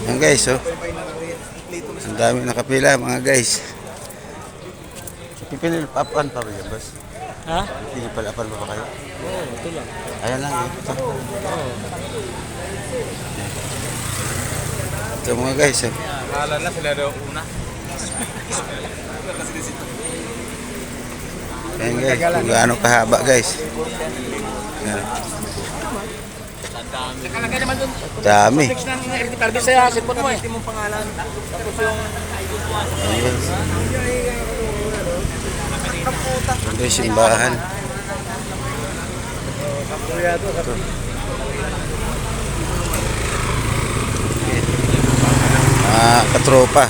Yan guys, oh. Ang dami nakapila mga guys. Pinilipapan pa ba yan, boss? Ha? Pinipalapan pa ba kayo? Oo, ito lang. Ayan lang, eh. Ito. Oo. Ito mga guys, oh. Kala na sila daw una. Ayan guys, kung gaano kahaba guys. Ayan. Nakalagay naman doon. Dami. Next ng RT sa cellphone mo eh. Hindi mong pangalan. Tapos yung... Ayan guys. Ito yung simbahan. Ito. Katropa.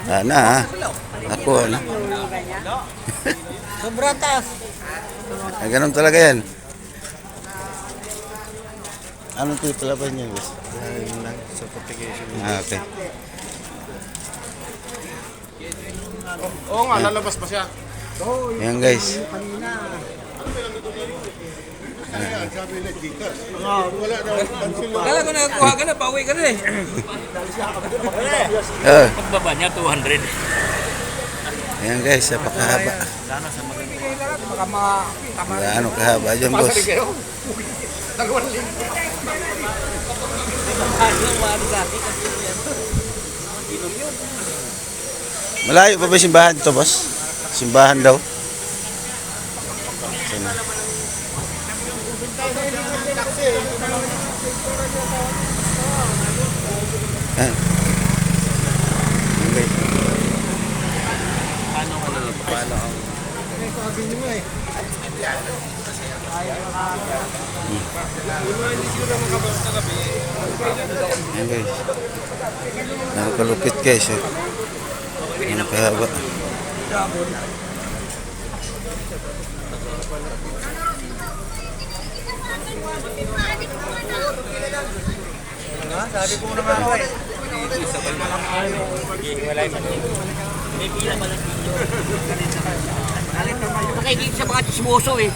Ana ha. Ako ano. Sobrang taas. Ganun talaga yan. Anong pinipalaban niya, boss? Certification. Okay. Oo nga, lalabas pa siya. Ayan guys. Kala ko nakakuha ka na, pauwi ka na eh. Pagbaba niya, 200. Ayan guys, napakahaba. Sana sa maganda. Gaano kahaba dyan, boss? Malayo pa ba yung simbahan dito, boss? Simbahan daw. Sino? Ah. Okay. Paano ka na? Paano ang... Ayan guys. Nakakalupit guys. Eh. Nakahaba. Sabi ko na nga ako eh. May pila pa lang dito. Nakikita sa mga chismoso eh.